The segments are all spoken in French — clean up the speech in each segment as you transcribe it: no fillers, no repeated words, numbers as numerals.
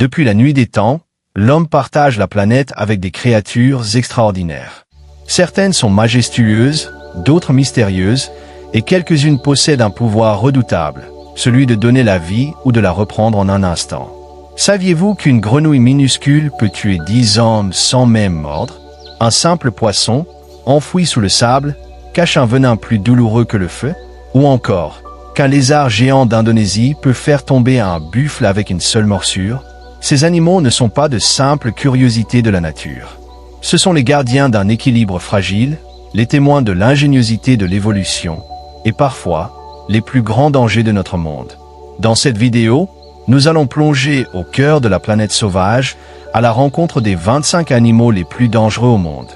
Depuis la nuit des temps, l'homme partage la planète avec des créatures extraordinaires. Certaines sont majestueuses, d'autres mystérieuses, et quelques-unes possèdent un pouvoir redoutable, celui de donner la vie ou de la reprendre en un instant. Saviez-vous qu'une grenouille minuscule peut tuer 10 hommes sans même mordre? Un simple poisson, enfoui sous le sable, cache un venin plus douloureux que le feu? Ou encore, qu'un lézard géant d'Indonésie peut faire tomber un buffle avec une seule morsure? Ces animaux ne sont pas de simples curiosités de la nature. Ce sont les gardiens d'un équilibre fragile, les témoins de l'ingéniosité de l'évolution, et parfois, les plus grands dangers de notre monde. Dans cette vidéo, nous allons plonger au cœur de la planète sauvage, à la rencontre des 25 animaux les plus dangereux au monde.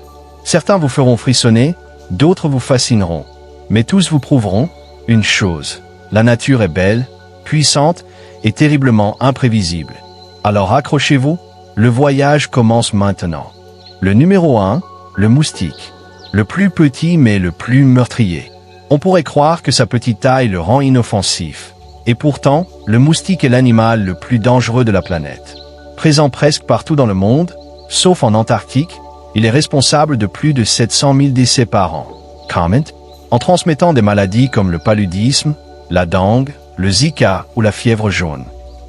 Certains vous feront frissonner, d'autres vous fascineront, mais tous vous prouveront une chose: la nature est belle, puissante et terriblement imprévisible. Alors accrochez-vous, le voyage commence maintenant. Le numéro 1, le moustique. Le plus petit mais le plus meurtrier. On pourrait croire que sa petite taille le rend inoffensif. Et pourtant, le moustique est l'animal le plus dangereux de la planète. Présent presque partout dans le monde, sauf en Antarctique, il est responsable de plus de 700 000 décès par an. Comment? En transmettant des maladies comme le paludisme, la dengue, le Zika ou la fièvre jaune.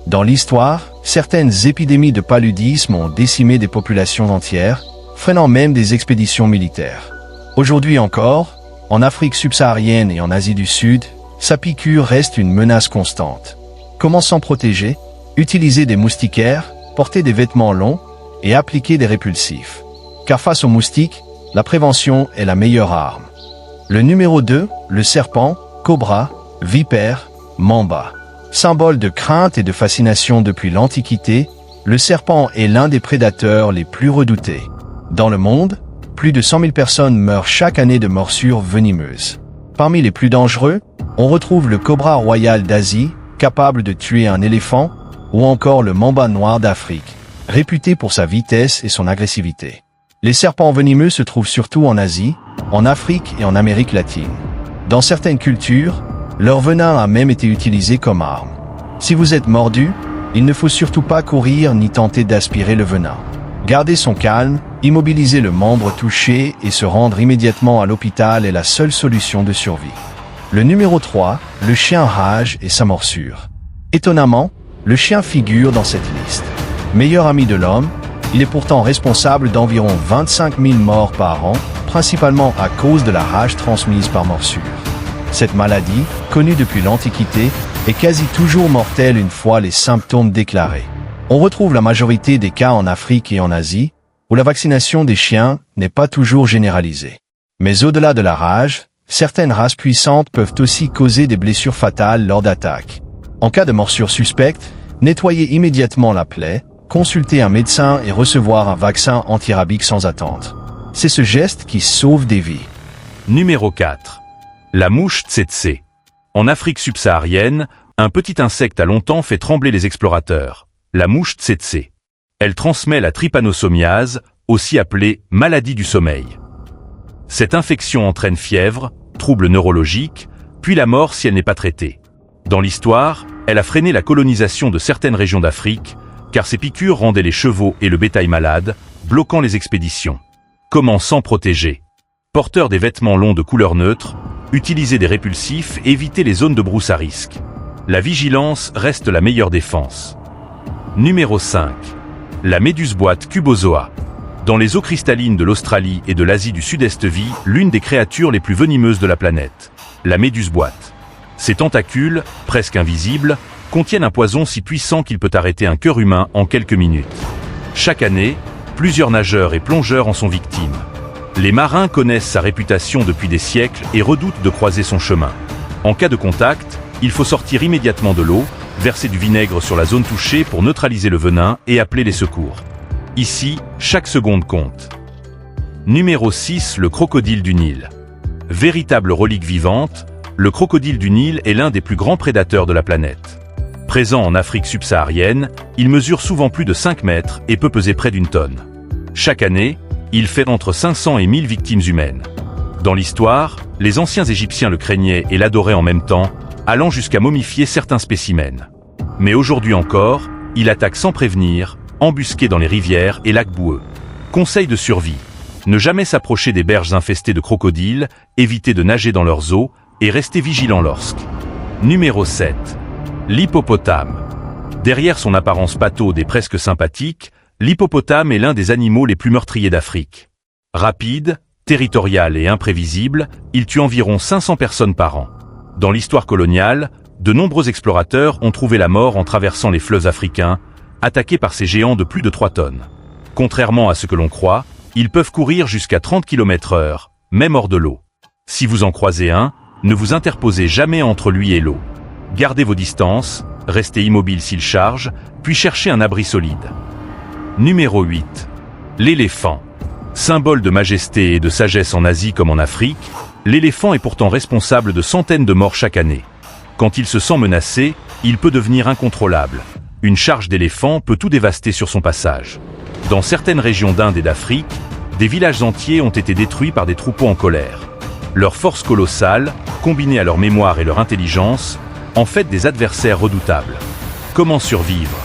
Dans l'histoire, certaines épidémies de paludisme ont décimé des populations entières, freinant même des expéditions militaires. Aujourd'hui encore, en Afrique subsaharienne et en Asie du Sud, sa piqûre reste une menace constante. Comment s'en protéger? Utiliser des moustiquaires, porter des vêtements longs et appliquer des répulsifs. Car face aux moustiques, la prévention est la meilleure arme. Le numéro 2, le serpent, cobra, vipère, mamba. Symbole de crainte et de fascination depuis l'Antiquité, le serpent est l'un des prédateurs les plus redoutés. Dans le monde, plus de 100 000 personnes meurent chaque année de morsures venimeuses. Parmi les plus dangereux, on retrouve le cobra royal d'Asie, capable de tuer un éléphant, ou encore le mamba noir d'Afrique, réputé pour sa vitesse et son agressivité. Les serpents venimeux se trouvent surtout en Asie, en Afrique et en Amérique latine. Dans certaines cultures, leur venin a même été utilisé comme arme. Si vous êtes mordu, il ne faut surtout pas courir ni tenter d'aspirer le venin. Garder son calme, immobiliser le membre touché et se rendre immédiatement à l'hôpital est la seule solution de survie. Le numéro 3, le chien rage et sa morsure. Étonnamment, le chien figure dans cette liste. Meilleur ami de l'homme, il est pourtant responsable d'environ 25 000 morts par an, principalement à cause de la rage transmise par morsure. Cette maladie, connue depuis l'Antiquité, est quasi toujours mortelle une fois les symptômes déclarés. On retrouve la majorité des cas en Afrique et en Asie, où la vaccination des chiens n'est pas toujours généralisée. Mais au-delà de la rage, certaines races puissantes peuvent aussi causer des blessures fatales lors d'attaques. En cas de morsure suspecte, nettoyez immédiatement la plaie, consultez un médecin et recevoir un vaccin antirabique sans attendre. C'est ce geste qui sauve des vies. Numéro 4. La mouche tsetse. En Afrique subsaharienne, un petit insecte a longtemps fait trembler les explorateurs. La mouche tsetse. Elle transmet la trypanosomiase, aussi appelée maladie du sommeil. Cette infection entraîne fièvre, troubles neurologiques, puis la mort si elle n'est pas traitée. Dans l'histoire, elle a freiné la colonisation de certaines régions d'Afrique, car ses piqûres rendaient les chevaux et le bétail malades, bloquant les expéditions. Comment s'en protéger? Porteur des vêtements longs de couleur neutre, utilisez des répulsifs et évitez les zones de brousse à risque. La vigilance reste la meilleure défense. Numéro 5. La méduse-boîte Cubozoa. Dans les eaux cristallines de l'Australie et de l'Asie du Sud-Est vit l'une des créatures les plus venimeuses de la planète, la méduse-boîte. Ses tentacules, presque invisibles, contiennent un poison si puissant qu'il peut arrêter un cœur humain en quelques minutes. Chaque année, plusieurs nageurs et plongeurs en sont victimes. Les marins connaissent sa réputation depuis des siècles et redoutent de croiser son chemin. En cas de contact, il faut sortir immédiatement de l'eau, verser du vinaigre sur la zone touchée pour neutraliser le venin et appeler les secours. Ici, chaque seconde compte. Numéro 6, le crocodile du Nil. Véritable relique vivante, le crocodile du Nil est l'un des plus grands prédateurs de la planète. Présent en Afrique subsaharienne, il mesure souvent plus de 5 mètres et peut peser près d'une tonne. Chaque année, il fait entre 500 et 1000 victimes humaines. Dans l'histoire, les anciens Égyptiens le craignaient et l'adoraient en même temps, allant jusqu'à momifier certains spécimens. Mais aujourd'hui encore, Il attaque sans prévenir, embusqué dans les rivières et lacs boueux. Conseil de survie. Ne jamais s'approcher des berges infestées de crocodiles, éviter de nager dans leurs eaux et rester vigilant lorsque. Numéro 7. L'hippopotame. Derrière son apparence pataude et presque sympathique, l'hippopotame est l'un des animaux les plus meurtriers d'Afrique. Rapide, territorial et imprévisible, il tue environ 500 personnes par an. Dans l'histoire coloniale, de nombreux explorateurs ont trouvé la mort en traversant les fleuves africains, attaqués par ces géants de plus de 3 tonnes. Contrairement à ce que l'on croit, ils peuvent courir jusqu'à 30 km/h, même hors de l'eau. Si vous en croisez un, ne vous interposez jamais entre lui et l'eau. Gardez vos distances, restez immobile s'il charge, puis cherchez un abri solide. Numéro 8. L'éléphant. Symbole de majesté et de sagesse en Asie comme en Afrique, l'éléphant est pourtant responsable de centaines de morts chaque année. Quand il se sent menacé, il peut devenir incontrôlable. Une charge d'éléphant peut tout dévaster sur son passage. Dans certaines régions d'Inde et d'Afrique, des villages entiers ont été détruits par des troupeaux en colère. Leur force colossale, combinée à leur mémoire et leur intelligence, en fait des adversaires redoutables. Comment survivre?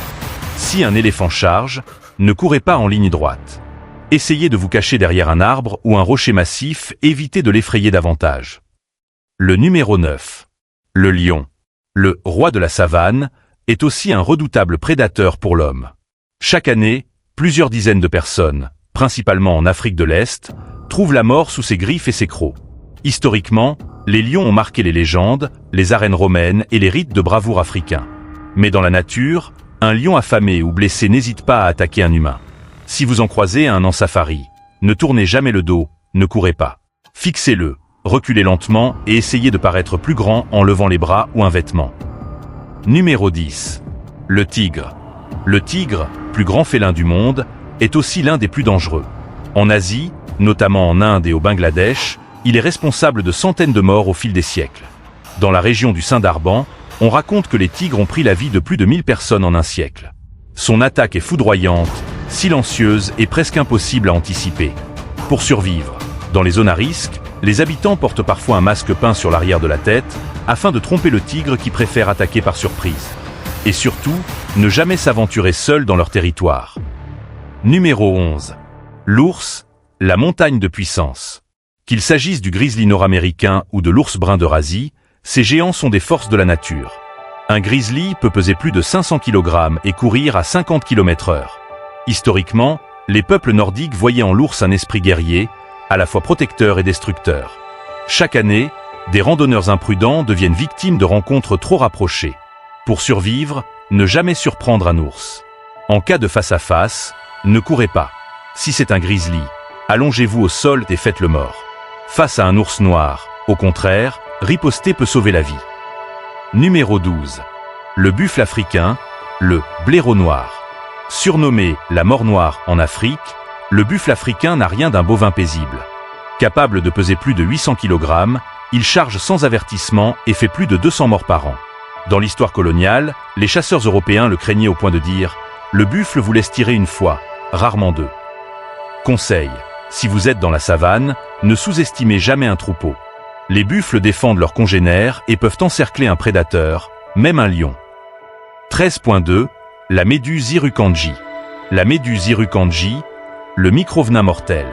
Si un éléphant charge, ne courez pas en ligne droite. Essayez de vous cacher derrière un arbre ou un rocher massif, évitez de l'effrayer davantage. Le numéro 9. Le lion. Le roi de la savane est aussi un redoutable prédateur pour l'homme. Chaque année, plusieurs dizaines de personnes, principalement en Afrique de l'Est, trouvent la mort sous ses griffes et ses crocs. Historiquement, les lions ont marqué les légendes, les arènes romaines et les rites de bravoure africains. Mais dans la nature, un lion affamé ou blessé n'hésite pas à attaquer un humain. Si vous en croisez un en safari, ne tournez jamais le dos, ne courez pas. Fixez-le, reculez lentement et essayez de paraître plus grand en levant les bras ou un vêtement. Numéro 10. Le tigre. Le tigre, plus grand félin du monde, est aussi l'un des plus dangereux. En Asie, notamment en Inde et au Bangladesh, il est responsable de centaines de morts au fil des siècles. Dans la région du Sundarbans, on raconte que les tigres ont pris la vie de plus de 1000 personnes en un siècle. Son attaque est foudroyante, silencieuse et presque impossible à anticiper. Pour survivre, dans les zones à risque, les habitants portent parfois un masque peint sur l'arrière de la tête, afin de tromper le tigre qui préfère attaquer par surprise. Et surtout, ne jamais s'aventurer seul dans leur territoire. Numéro 11. L'ours, la montagne de puissance. Qu'il s'agisse du grizzly nord-américain ou de l'ours brun d'Eurasie, ces géants sont des forces de la nature. Un grizzly peut peser plus de 500 kg et courir à 50 km/h. Historiquement, les peuples nordiques voyaient en l'ours un esprit guerrier, à la fois protecteur et destructeur. Chaque année, des randonneurs imprudents deviennent victimes de rencontres trop rapprochées. Pour survivre, ne jamais surprendre un ours. En cas de face-à-face, ne courez pas. Si c'est un grizzly, allongez-vous au sol et faites le mort. Face à un ours noir, au contraire, riposter peut sauver la vie. Numéro 12. Le buffle africain, le blaireau noir. Surnommé la mort noire en Afrique, le buffle africain n'a rien d'un bovin paisible. Capable de peser plus de 800 kg, il charge sans avertissement et fait plus de 200 morts par an. Dans l'histoire coloniale, les chasseurs européens le craignaient au point de dire « Le buffle vous laisse tirer une fois, rarement deux ». Conseil, si vous êtes dans la savane, ne sous-estimez jamais un troupeau. Les buffles défendent leurs congénères et peuvent encercler un prédateur, même un lion. 13.2. La méduse Irukandji. La méduse Irukandji, le microvenin mortel.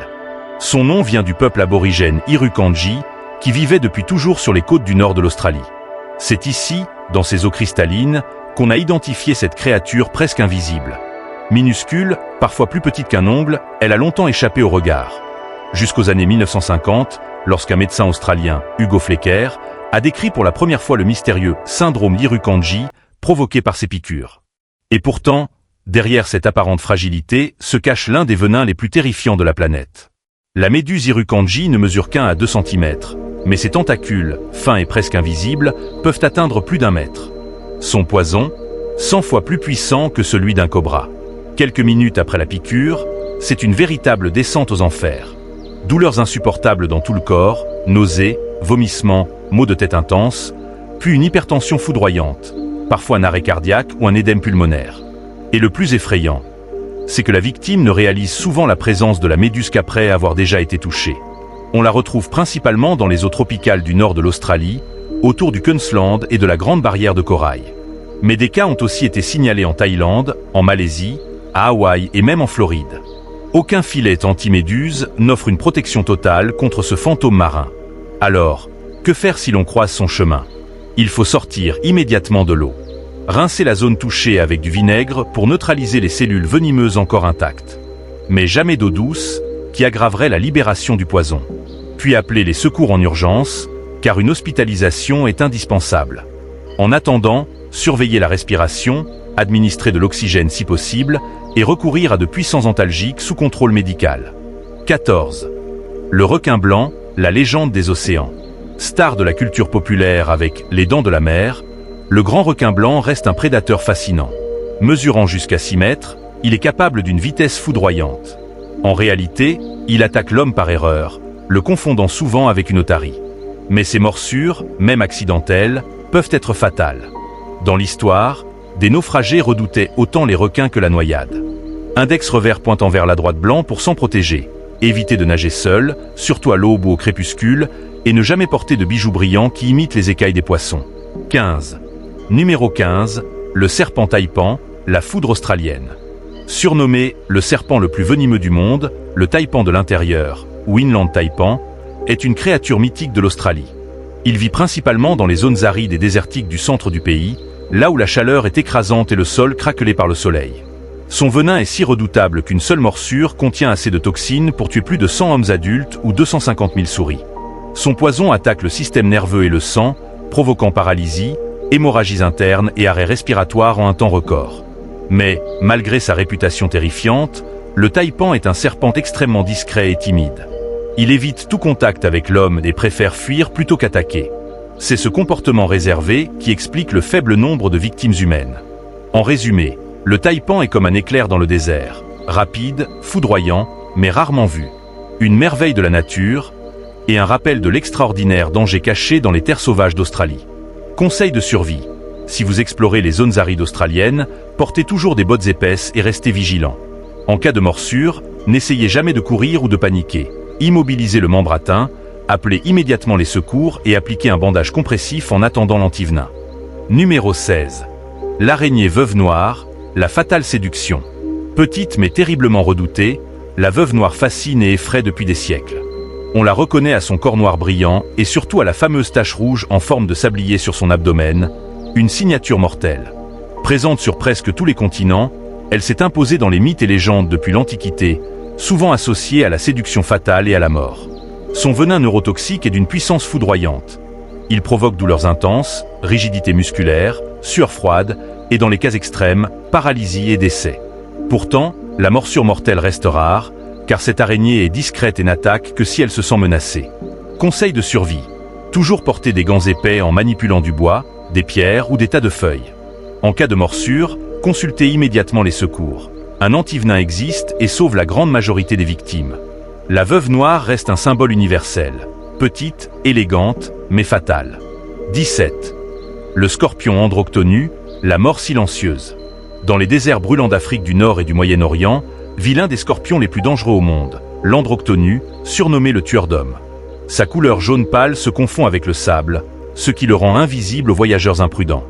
Son nom vient du peuple aborigène Irukandji, qui vivait depuis toujours sur les côtes du nord de l'Australie. C'est ici, dans ces eaux cristallines, qu'on a identifié cette créature presque invisible. Minuscule, parfois plus petite qu'un ongle, elle a longtemps échappé au regard. Jusqu'aux années 1950, lorsqu'un médecin australien, Hugo Flecker, a décrit pour la première fois le mystérieux syndrome d'Irukandji provoqué par ces piqûres. Et pourtant, derrière cette apparente fragilité, se cache l'un des venins les plus terrifiants de la planète. La méduse Irukandji ne mesure qu'1 à 2 cm, mais ses tentacules, fins et presque invisibles, peuvent atteindre plus d'1 mètre. Son poison, 100 fois plus puissant que celui d'un cobra. Quelques minutes après la piqûre, c'est une véritable descente aux enfers. Douleurs insupportables dans tout le corps, nausées, vomissements, maux de tête intenses, puis une hypertension foudroyante, parfois un arrêt cardiaque ou un édème pulmonaire. Et le plus effrayant, c'est que la victime ne réalise souvent la présence de la méduse qu'après avoir déjà été touchée. On la retrouve principalement dans les eaux tropicales du nord de l'Australie, autour du Queensland et de la Grande Barrière de Corail. Mais des cas ont aussi été signalés en Thaïlande, en Malaisie, à Hawaï et même en Floride. Aucun filet anti-méduse n'offre une protection totale contre ce fantôme marin. Alors, que faire si l'on croise son chemin? Il faut sortir immédiatement de l'eau. Rincer la zone touchée avec du vinaigre pour neutraliser les cellules venimeuses encore intactes. Mais jamais d'eau douce, qui aggraverait la libération du poison. Puis appeler les secours en urgence, car une hospitalisation est indispensable. En attendant, surveiller la respiration, administrer de l'oxygène si possible, et recourir à de puissants antalgiques sous contrôle médical. 14. Le requin blanc, la légende des océans. Star de la culture populaire avec Les Dents de la Mer, le grand requin blanc reste un prédateur fascinant. Mesurant jusqu'à 6 mètres, il est capable d'une vitesse foudroyante. En réalité, il attaque l'homme par erreur, le confondant souvent avec une otarie. Mais ces morsures, même accidentelles, peuvent être fatales. Dans l'histoire, des naufragés redoutaient autant les requins que la noyade. Index revers pointant vers la droite blanc pour s'en protéger. Éviter de nager seul, surtout à l'aube ou au crépuscule, et ne jamais porter de bijoux brillants qui imitent les écailles des poissons. 15. Numéro 15. Le serpent taipan, la foudre australienne. Surnommé le serpent le plus venimeux du monde, le taipan de l'intérieur, ou inland taipan, est une créature mythique de l'Australie. Il vit principalement dans les zones arides et désertiques du centre du pays, là où la chaleur est écrasante et le sol craquelé par le soleil. Son venin est si redoutable qu'une seule morsure contient assez de toxines pour tuer plus de 100 hommes adultes ou 250 000 souris. Son poison attaque le système nerveux et le sang, provoquant paralysie, hémorragies internes et arrêt respiratoire en un temps record. Mais, malgré sa réputation terrifiante, le taipan est un serpent extrêmement discret et timide. Il évite tout contact avec l'homme et préfère fuir plutôt qu'attaquer. C'est ce comportement réservé qui explique le faible nombre de victimes humaines. En résumé, le taipan est comme un éclair dans le désert, rapide, foudroyant, mais rarement vu. Une merveille de la nature et un rappel de l'extraordinaire danger caché dans les terres sauvages d'Australie. Conseil de survie. Si vous explorez les zones arides australiennes, portez toujours des bottes épaisses et restez vigilant. En cas de morsure, n'essayez jamais de courir ou de paniquer. Immobilisez le membre atteint, appelez immédiatement les secours et appliquez un bandage compressif en attendant l'antivenin. Numéro 16. L'araignée veuve noire, la fatale séduction. Petite mais terriblement redoutée, la veuve noire fascine et effraie depuis des siècles. On la reconnaît à son corps noir brillant et surtout à la fameuse tache rouge en forme de sablier sur son abdomen, une signature mortelle. Présente sur presque tous les continents, elle s'est imposée dans les mythes et légendes depuis l'Antiquité, souvent associée à la séduction fatale et à la mort. Son venin neurotoxique est d'une puissance foudroyante. Il provoque douleurs intenses, rigidité musculaire, sueur froide et dans les cas extrêmes, paralysie et décès. Pourtant, la morsure mortelle reste rare, car cette araignée est discrète et n'attaque que si elle se sent menacée. Conseil de survie. Toujours porter des gants épais en manipulant du bois, des pierres ou des tas de feuilles. En cas de morsure, consultez immédiatement les secours. Un antivenin existe et sauve la grande majorité des victimes. La veuve noire reste un symbole universel. Petite, élégante, mais fatale. 17. Le scorpion Androctonus, la mort silencieuse. Dans les déserts brûlants d'Afrique du Nord et du Moyen-Orient, vit l'un des scorpions les plus dangereux au monde, l'Androctonus, surnommé le tueur d'hommes. Sa couleur jaune pâle se confond avec le sable, ce qui le rend invisible aux voyageurs imprudents.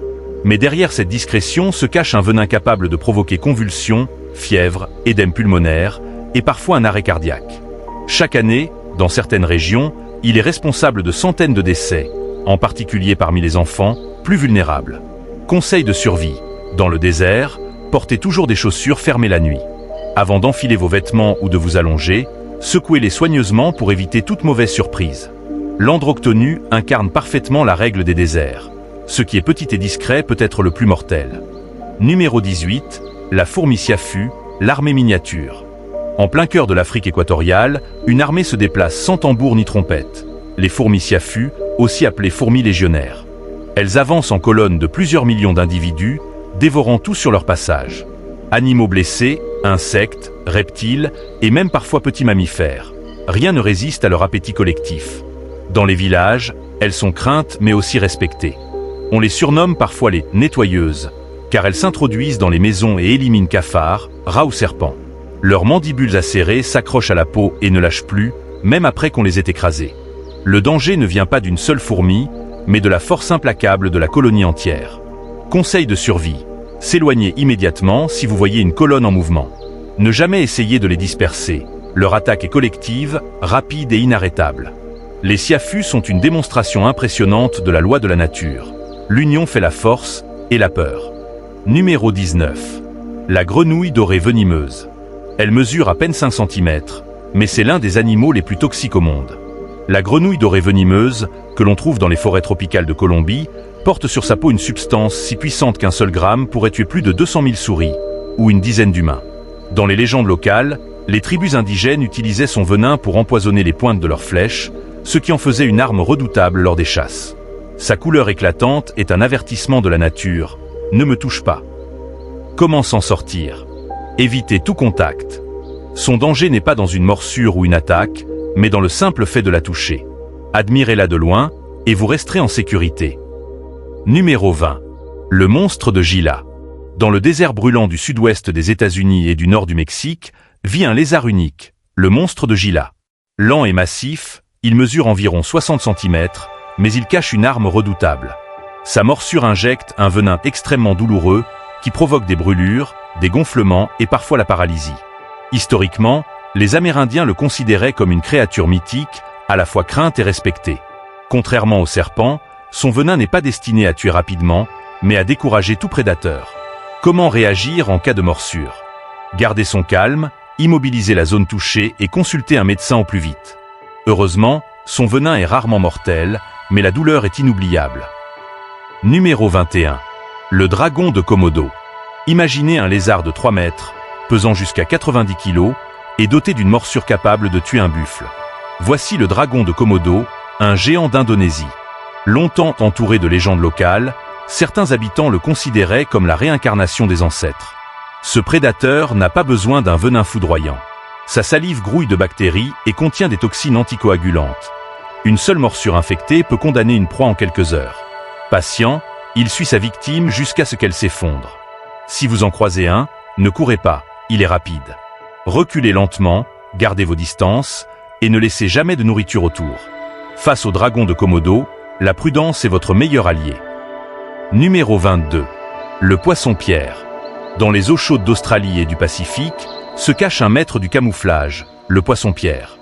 Mais derrière cette discrétion se cache un venin capable de provoquer convulsions, fièvre, édème pulmonaire et parfois un arrêt cardiaque. Chaque année, dans certaines régions, il est responsable de centaines de décès, en particulier parmi les enfants, plus vulnérables. Conseil de survie. Dans le désert, portez toujours des chaussures fermées la nuit. Avant d'enfiler vos vêtements ou de vous allonger, secouez-les soigneusement pour éviter toute mauvaise surprise. L'Androctonus incarne parfaitement la règle des déserts. Ce qui est petit et discret peut être le plus mortel. Numéro 18. La fourmi Siafu, l'armée miniature. En plein cœur de l'Afrique équatoriale, une armée se déplace sans tambour ni trompette. Les fourmis Siafu, aussi appelées fourmis légionnaires. Elles avancent en colonne de plusieurs millions d'individus, dévorant tout sur leur passage. Animaux blessés, insectes, reptiles et même parfois petits mammifères. Rien ne résiste à leur appétit collectif. Dans les villages, elles sont craintes mais aussi respectées. On les surnomme parfois les nettoyeuses, car elles s'introduisent dans les maisons et éliminent cafards, rats ou serpents. Leurs mandibules acérées s'accrochent à la peau et ne lâchent plus, même après qu'on les ait écrasées. Le danger ne vient pas d'une seule fourmi, mais de la force implacable de la colonie entière. Conseil de survie. S'éloigner immédiatement si vous voyez une colonne en mouvement. Ne jamais essayer de les disperser. Leur attaque est collective, rapide et inarrêtable. Les siafus sont une démonstration impressionnante de la loi de la nature. L'union fait la force et la peur. Numéro 19. La grenouille dorée venimeuse. Elle mesure à peine 5 cm, mais c'est l'un des animaux les plus toxiques au monde. La grenouille dorée venimeuse, que l'on trouve dans les forêts tropicales de Colombie, porte sur sa peau une substance si puissante qu'un seul gramme pourrait tuer plus de 200 000 souris, ou une dizaine d'humains. Dans les légendes locales, les tribus indigènes utilisaient son venin pour empoisonner les pointes de leurs flèches, ce qui en faisait une arme redoutable lors des chasses. Sa couleur éclatante est un avertissement de la nature. Ne me touche pas. Comment s'en sortir? Évitez tout contact. Son danger n'est pas dans une morsure ou une attaque, mais dans le simple fait de la toucher. Admirez-la de loin, et vous resterez en sécurité. Numéro 20. Le monstre de Gila. Dans le désert brûlant du sud-ouest des États-Unis et du nord du Mexique, vit un lézard unique, le monstre de Gila. Lent et massif, il mesure environ 60 cm, mais il cache une arme redoutable. Sa morsure injecte un venin extrêmement douloureux qui provoque des brûlures, des gonflements et parfois la paralysie. Historiquement, les Amérindiens le considéraient comme une créature mythique, à la fois crainte et respectée. Contrairement au serpent, son venin n'est pas destiné à tuer rapidement, mais à décourager tout prédateur. Comment réagir en cas de morsure? Garder son calme, immobiliser la zone touchée et consulter un médecin au plus vite. Heureusement, son venin est rarement mortel, mais la douleur est inoubliable. Numéro 21. Le dragon de Komodo. Imaginez un lézard de 3 mètres, pesant jusqu'à 90 kg, et doté d'une morsure capable de tuer un buffle. Voici le dragon de Komodo, un géant d'Indonésie. Longtemps entouré de légendes locales, certains habitants le considéraient comme la réincarnation des ancêtres. Ce prédateur n'a pas besoin d'un venin foudroyant. Sa salive grouille de bactéries et contient des toxines anticoagulantes. Une seule morsure infectée peut condamner une proie en quelques heures. Patient, il suit sa victime jusqu'à ce qu'elle s'effondre. Si vous en croisez un, ne courez pas, il est rapide. Reculez lentement, gardez vos distances, et ne laissez jamais de nourriture autour. Face au dragon de Komodo, la prudence est votre meilleur allié. Numéro 22. Le poisson-pierre. Dans les eaux chaudes d'Australie et du Pacifique, se cache un maître du camouflage, le poisson-pierre.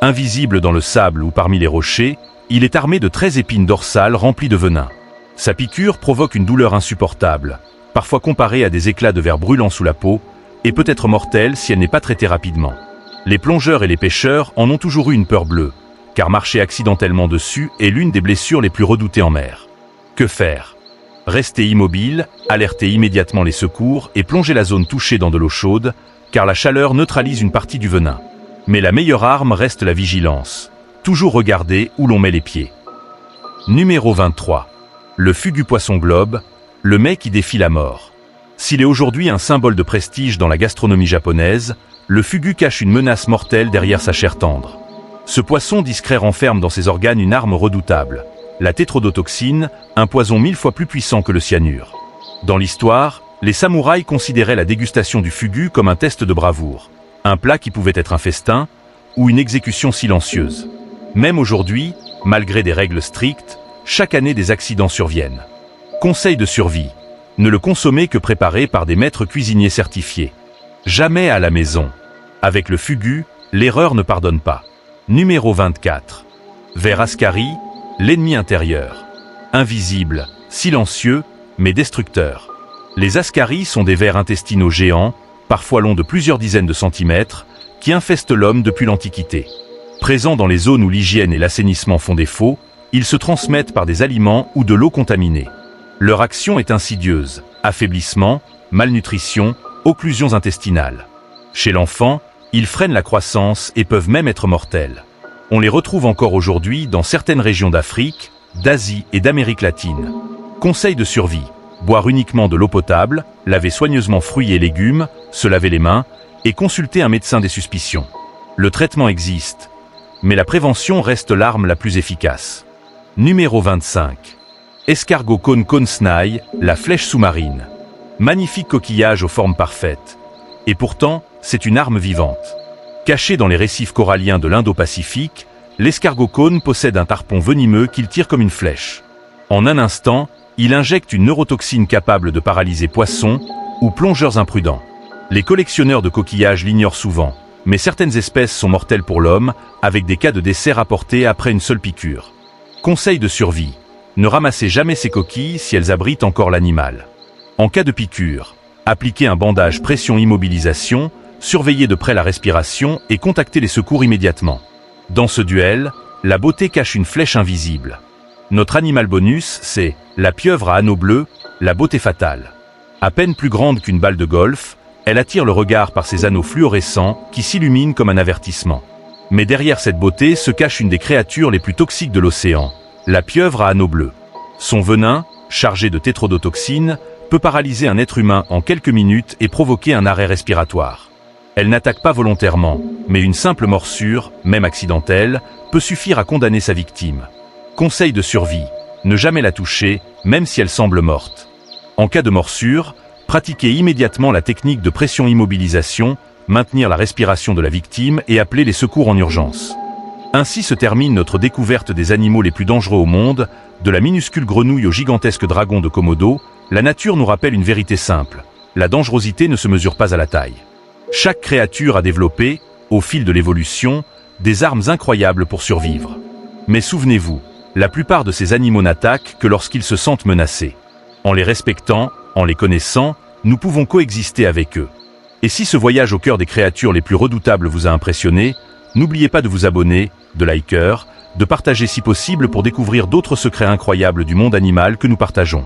Invisible dans le sable ou parmi les rochers, il est armé de 13 épines dorsales remplies de venin. Sa piqûre provoque une douleur insupportable, parfois comparée à des éclats de verre brûlant sous la peau, et peut être mortelle si elle n'est pas traitée rapidement. Les plongeurs et les pêcheurs en ont toujours eu une peur bleue, car marcher accidentellement dessus est l'une des blessures les plus redoutées en mer. Que faire? Restez immobile, alertez immédiatement les secours et plongez la zone touchée dans de l'eau chaude, car la chaleur neutralise une partie du venin. Mais la meilleure arme reste la vigilance. Toujours regarder où l'on met les pieds. Numéro 23. Le fugu poisson globe, le mets qui défie la mort. S'il est aujourd'hui un symbole de prestige dans la gastronomie japonaise, le fugu cache une menace mortelle derrière sa chair tendre. Ce poisson discret renferme dans ses organes une arme redoutable, la tétrodotoxine, un poison 1000 fois plus puissant que le cyanure. Dans l'histoire, les samouraïs considéraient la dégustation du fugu comme un test de bravoure, un plat qui pouvait être un festin ou une exécution silencieuse. Même aujourd'hui, malgré des règles strictes, chaque année des accidents surviennent. Conseil de survie. Ne le consommez que préparé par des maîtres cuisiniers certifiés. Jamais à la maison. Avec le fugu, l'erreur ne pardonne pas. Numéro 24. Ver ascari, l'ennemi intérieur. Invisible, silencieux, mais destructeur. Les ascaris sont des vers intestinaux géants, parfois longs de plusieurs dizaines de centimètres, qui infestent l'homme depuis l'Antiquité. Présents dans les zones où l'hygiène et l'assainissement font défaut, ils se transmettent par des aliments ou de l'eau contaminée. Leur action est insidieuse, affaiblissement, malnutrition, occlusions intestinales. Chez l'enfant, ils freinent la croissance et peuvent même être mortels. On les retrouve encore aujourd'hui dans certaines régions d'Afrique, d'Asie et d'Amérique latine. Conseil de survie. Boire uniquement de l'eau potable, laver soigneusement fruits et légumes, se laver les mains et consulter un médecin des suspicions. Le traitement existe, mais la prévention reste l'arme la plus efficace. Numéro 25. Escargot cône snail, la flèche sous-marine. Magnifique coquillage aux formes parfaites. Et pourtant, c'est une arme vivante. Caché dans les récifs coralliens de l'Indo-Pacifique, l'escargot cône possède un tarpon venimeux qu'il tire comme une flèche. En un instant, Il injecte une neurotoxine capable de paralyser poissons ou plongeurs imprudents. Les collectionneurs de coquillages l'ignorent souvent, mais certaines espèces sont mortelles pour l'homme, avec des cas de décès rapportés après une seule piqûre. Conseil de survie. Ne ramassez jamais ces coquilles si elles abritent encore l'animal. En cas de piqûre, appliquez un bandage pression-immobilisation, surveillez de près la respiration et contactez les secours immédiatement. Dans ce duel, la beauté cache une flèche invisible. Notre animal bonus, c'est la pieuvre à anneaux bleus, la beauté fatale. À peine plus grande qu'une balle de golf, elle attire le regard par ses anneaux fluorescents qui s'illuminent comme un avertissement. Mais derrière cette beauté se cache une des créatures les plus toxiques de l'océan, la pieuvre à anneaux bleus. Son venin, chargé de tétrodotoxines, peut paralyser un être humain en quelques minutes et provoquer un arrêt respiratoire. Elle n'attaque pas volontairement, mais une simple morsure, même accidentelle, peut suffire à condamner sa victime. Conseil de survie, ne jamais la toucher, même si elle semble morte. En cas de morsure, pratiquez immédiatement la technique de pression-immobilisation, maintenir la respiration de la victime et appeler les secours en urgence. Ainsi se termine notre découverte des animaux les plus dangereux au monde, de la minuscule grenouille au gigantesque dragon de Komodo. La nature nous rappelle une vérité simple, la dangerosité ne se mesure pas à la taille. Chaque créature a développé, au fil de l'évolution, des armes incroyables pour survivre. Mais souvenez-vous, la plupart de ces animaux n'attaquent que lorsqu'ils se sentent menacés. En les respectant, en les connaissant, nous pouvons coexister avec eux. Et si ce voyage au cœur des créatures les plus redoutables vous a impressionné, n'oubliez pas de vous abonner, de liker, de partager si possible pour découvrir d'autres secrets incroyables du monde animal que nous partageons.